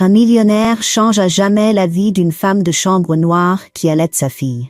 Un millionnaire change à jamais la vie d'une femme de chambre noire qui allaite sa fille.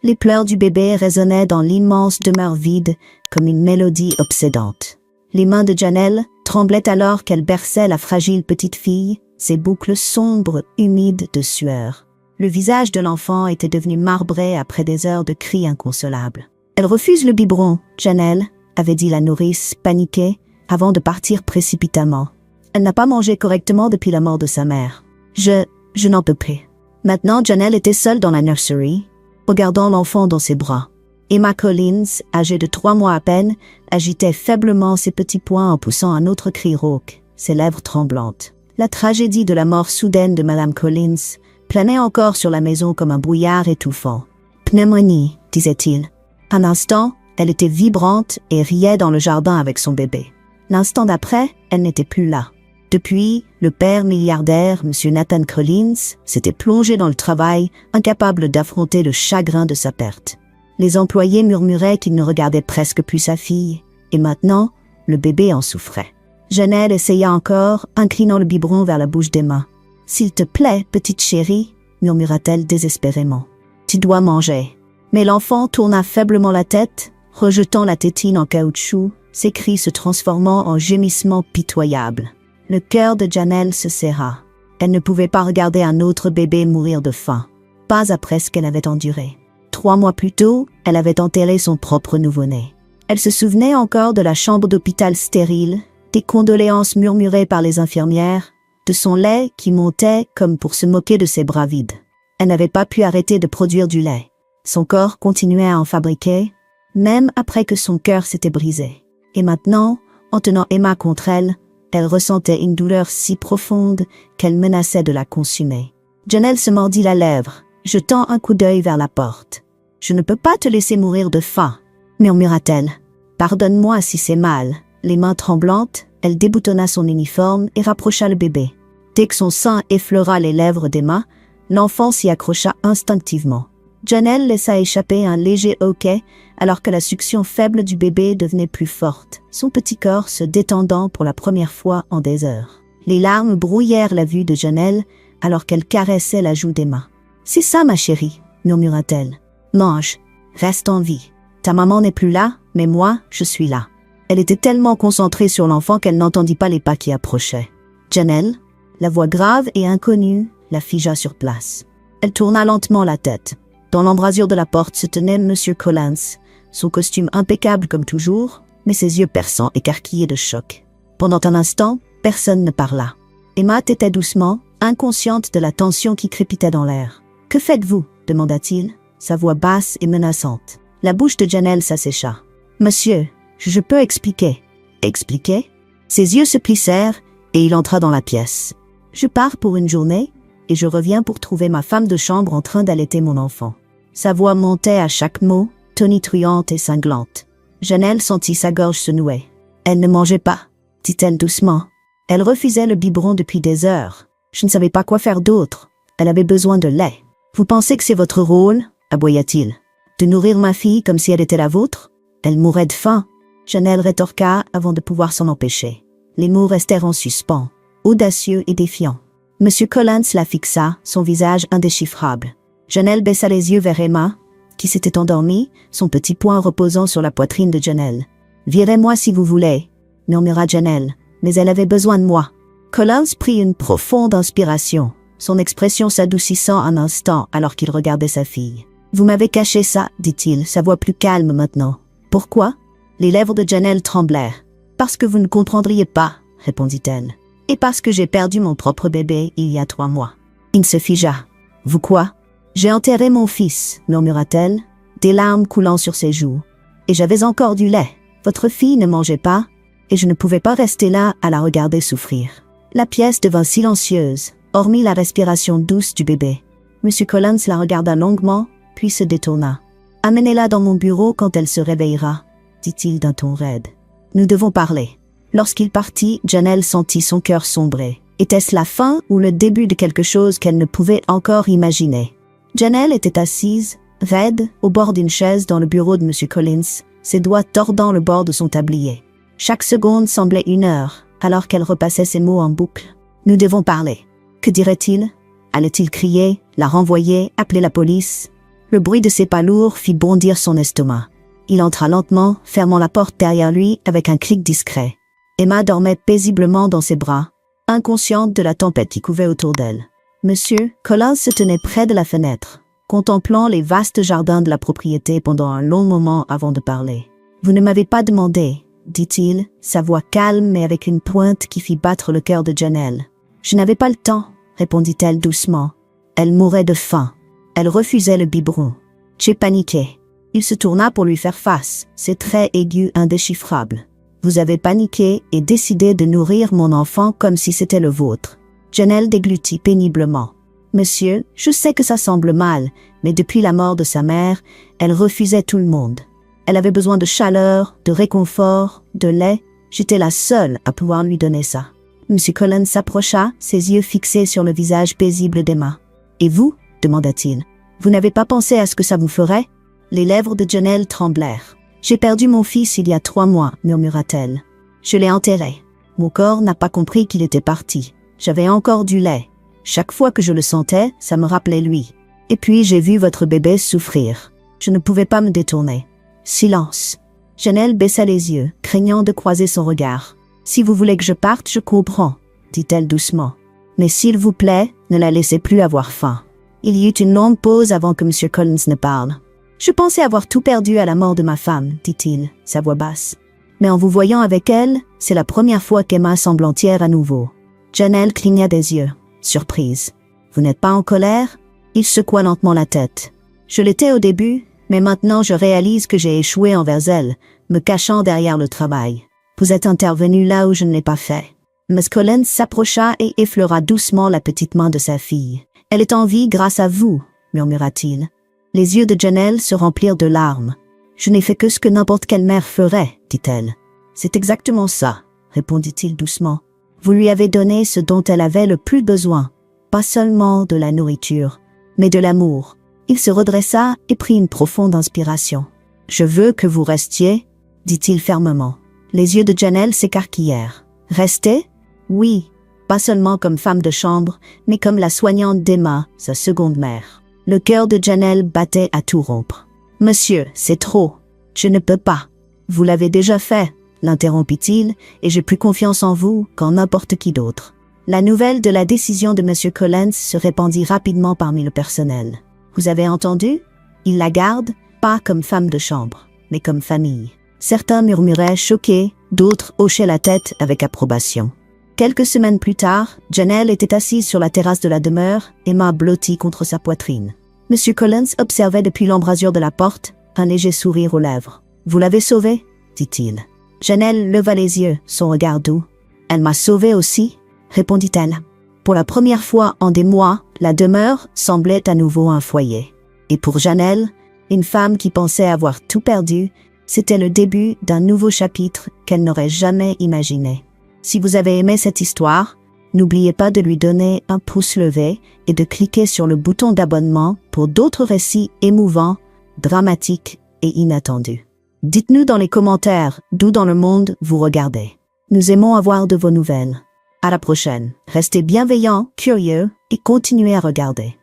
Les pleurs du bébé résonnaient dans l'immense demeure vide comme une mélodie obsédante. Les mains de Janelle tremblaient alors qu'elle berçait la fragile petite fille, ses boucles sombres, humides de sueur. Le visage de l'enfant était devenu marbré après des heures de cris inconsolables. « Elle refuse le biberon, Janelle », avait dit la nourrice, paniquée, avant de partir précipitamment. Elle n'a pas mangé correctement depuis la mort de sa mère. Je n'en peux plus. Maintenant, Janelle était seule dans la nursery, regardant l'enfant dans ses bras. Emma Collins, âgée de 3 mois à peine, agitait faiblement ses petits poings en poussant un autre cri rauque, ses lèvres tremblantes. La tragédie de la mort soudaine de Madame Collins planait encore sur la maison comme un brouillard étouffant. « Pneumonie », disait-il. Un instant, elle était vibrante et riait dans le jardin avec son bébé. L'instant d'après, elle n'était plus là. Depuis, le père milliardaire, M. Nathan Collins, s'était plongé dans le travail, incapable d'affronter le chagrin de sa perte. Les employés murmuraient qu'il ne regardait presque plus sa fille, et maintenant, le bébé en souffrait. Janelle essaya encore, inclinant le biberon vers la bouche d'Emma. « S'il te plaît, petite chérie », murmura-t-elle désespérément. « Tu dois manger. » Mais l'enfant tourna faiblement la tête, rejetant la tétine en caoutchouc, ses cris se transformant en gémissements pitoyables. Le cœur de Janelle se serra. Elle ne pouvait pas regarder un autre bébé mourir de faim, pas après ce qu'elle avait enduré. 3 mois plus tôt, elle avait enterré son propre nouveau-né. Elle se souvenait encore de la chambre d'hôpital stérile, des condoléances murmurées par les infirmières, de son lait qui montait comme pour se moquer de ses bras vides. Elle n'avait pas pu arrêter de produire du lait. Son corps continuait à en fabriquer, même après que son cœur s'était brisé. Et maintenant, en tenant Emma contre elle, elle ressentait une douleur si profonde qu'elle menaçait de la consumer. Janelle se mordit la lèvre, jetant un coup d'œil vers la porte. « Je ne peux pas te laisser mourir de faim », murmura-t-elle. « Pardonne-moi si c'est mal. » Les mains tremblantes, elle déboutonna son uniforme et rapprocha le bébé. Dès que son sein effleura les lèvres d'Emma, l'enfant s'y accrocha instinctivement. Janelle laissa échapper un léger hoquet alors que la succion faible du bébé devenait plus forte, son petit corps se détendant pour la première fois en des heures. Les larmes brouillèrent la vue de Janelle alors qu'elle caressait la joue d'Emma. « C'est ça, ma chérie », murmura-t-elle. « Mange, reste en vie. Ta maman n'est plus là, mais moi, je suis là. » Elle était tellement concentrée sur l'enfant qu'elle n'entendit pas les pas qui approchaient. Janelle, la voix grave et inconnue, la figea sur place. Elle tourna lentement la tête. Dans l'embrasure de la porte se tenait M. Collins, son costume impeccable comme toujours, mais ses yeux perçants écarquillés de choc. Pendant un instant, personne ne parla. Emma têtait doucement, inconsciente de la tension qui crépitait dans l'air. « Que faites-vous » demanda-t-il, sa voix basse et menaçante. La bouche de Janelle s'assécha. « Monsieur, je peux expliquer. » « Expliquer ?» Ses yeux se plissèrent et il entra dans la pièce. « Je pars pour une journée et je reviens pour trouver ma femme de chambre en train d'allaiter mon enfant. » Sa voix montait à chaque mot, tonitruante et cinglante. Janelle sentit sa gorge se nouer. « Elle ne mangeait pas, » dit-elle doucement. Elle refusait le biberon depuis des heures. Je ne savais pas quoi faire d'autre. Elle avait besoin de lait. « Vous pensez que c'est votre rôle ?» aboya-t-il. « De nourrir ma fille comme si elle était la vôtre ? Elle mourrait de faim. » Janelle rétorqua avant de pouvoir s'en empêcher. Les mots restèrent en suspens, audacieux et défiants. Monsieur Collins la fixa, son visage indéchiffrable. Janelle baissa les yeux vers Emma, qui s'était endormie, son petit poing reposant sur la poitrine de Janelle. « Virez-moi si vous voulez », murmura Janelle, mais elle avait besoin de moi. Collins prit une profonde inspiration, son expression s'adoucissant un instant alors qu'il regardait sa fille. « Vous m'avez caché ça, dit-il, sa voix plus calme maintenant. Pourquoi ?» Les lèvres de Janelle tremblèrent. « Parce que vous ne comprendriez pas, » répondit-elle. « Et parce que j'ai perdu mon propre bébé il y a 3 mois. » Il se figea. « Vous quoi ?»« J'ai enterré mon fils, » murmura-t-elle, des larmes coulant sur ses joues. « Et j'avais encore du lait. Votre fille ne mangeait pas, et je ne pouvais pas rester là à la regarder souffrir. » La pièce devint silencieuse, hormis la respiration douce du bébé. M. Collins la regarda longuement, puis se détourna. « Amenez-la dans mon bureau quand elle se réveillera, » dit-il d'un ton raide. « Nous devons parler. » Lorsqu'il partit, Janelle sentit son cœur sombrer. Était-ce la fin ou le début de quelque chose qu'elle ne pouvait encore imaginer? Janelle était assise, raide, au bord d'une chaise dans le bureau de M. Collins, ses doigts tordant le bord de son tablier. Chaque seconde semblait 1 heure, alors qu'elle repassait ses mots en boucle. « Nous devons parler. » Que dirait-il? Allait-il crier, la renvoyer, appeler la police? Le bruit de ses pas lourds fit bondir son estomac. Il entra lentement, fermant la porte derrière lui avec un clic discret. Emma dormait paisiblement dans ses bras, inconsciente de la tempête qui couvait autour d'elle. Monsieur Collins se tenait près de la fenêtre, contemplant les vastes jardins de la propriété pendant un long moment avant de parler. « Vous ne m'avez pas demandé, » dit-il, sa voix calme mais avec une pointe qui fit battre le cœur de Janelle. « Je n'avais pas le temps, » répondit-elle doucement. Elle mourait de faim. Elle refusait le biberon. J'ai paniqué. Il se tourna pour lui faire face, ses traits aigus indéchiffrables. Vous avez paniqué et décidé de nourrir mon enfant comme si c'était le vôtre. Janelle déglutit péniblement. Monsieur, je sais que ça semble mal, mais depuis la mort de sa mère, elle refusait tout le monde. Elle avait besoin de chaleur, de réconfort, de lait. J'étais la seule à pouvoir lui donner ça. Monsieur Collins s'approcha, ses yeux fixés sur le visage paisible d'Emma. Et vous? Demanda-t-il. Vous n'avez pas pensé à ce que ça vous ferait? Les lèvres de Janelle tremblèrent. J'ai perdu mon fils il y a 3 mois, murmura-t-elle. Je l'ai enterré. Mon corps n'a pas compris qu'il était parti. J'avais encore du lait. Chaque fois que je le sentais, ça me rappelait lui. Et puis j'ai vu votre bébé souffrir. Je ne pouvais pas me détourner. Silence. Janelle baissa les yeux, craignant de croiser son regard. Si vous voulez que je parte, je comprends, dit-elle doucement. Mais s'il vous plaît, ne la laissez plus avoir faim. Il y eut une longue pause avant que M. Collins ne parle. Je pensais avoir tout perdu à la mort de ma femme, dit-il, sa voix basse. Mais en vous voyant avec elle, c'est la première fois qu'Emma semble entière à nouveau. Janelle cligna des yeux, surprise. Vous n'êtes pas en colère? Il secoua lentement la tête. Je l'étais au début, mais maintenant je réalise que j'ai échoué envers elle, me cachant derrière le travail. Vous êtes intervenu là où je ne l'ai pas fait. Miss Collins s'approcha et effleura doucement la petite main de sa fille. Elle est en vie grâce à vous, murmura-t-il. Les yeux de Janelle se remplirent de larmes. Je n'ai fait que ce que n'importe quelle mère ferait, dit-elle. C'est exactement ça, répondit-il doucement. Vous lui avez donné ce dont elle avait le plus besoin, pas seulement de la nourriture, mais de l'amour. Il se redressa et prit une profonde inspiration. Je veux que vous restiez, dit-il fermement. Les yeux de Janelle s'écarquillèrent. Rester? Oui, pas seulement comme femme de chambre, mais comme la soignante d'Emma, sa seconde mère. Le cœur de Janelle battait à tout rompre. « Monsieur, c'est trop. Je ne peux pas. »« Vous l'avez déjà fait, » l'interrompit-il, « et j'ai plus confiance en vous qu'en n'importe qui d'autre. » La nouvelle de la décision de M. Collins se répandit rapidement parmi le personnel. « Vous avez entendu? Il la garde, pas comme femme de chambre, mais comme famille. » Certains murmuraient choqués, d'autres hochaient la tête avec approbation. Quelques semaines plus tard, Janelle était assise sur la terrasse de la demeure, Emma blottie contre sa poitrine. M. Collins observait depuis l'embrasure de la porte, un léger sourire aux lèvres. « Vous l'avez sauvée ?» dit-il. Janelle leva les yeux, son regard doux. « Elle m'a sauvée aussi ?» répondit-elle. Pour la première fois en des mois, la demeure semblait à nouveau un foyer. Et pour Janelle, une femme qui pensait avoir tout perdu, c'était le début d'un nouveau chapitre qu'elle n'aurait jamais imaginé. Si vous avez aimé cette histoire, n'oubliez pas de lui donner un pouce levé et de cliquer sur le bouton d'abonnement pour d'autres récits émouvants, dramatiques et inattendus. Dites-nous dans les commentaires d'où dans le monde vous regardez. Nous aimons avoir de vos nouvelles. À la prochaine. Restez bienveillants, curieux et continuez à regarder.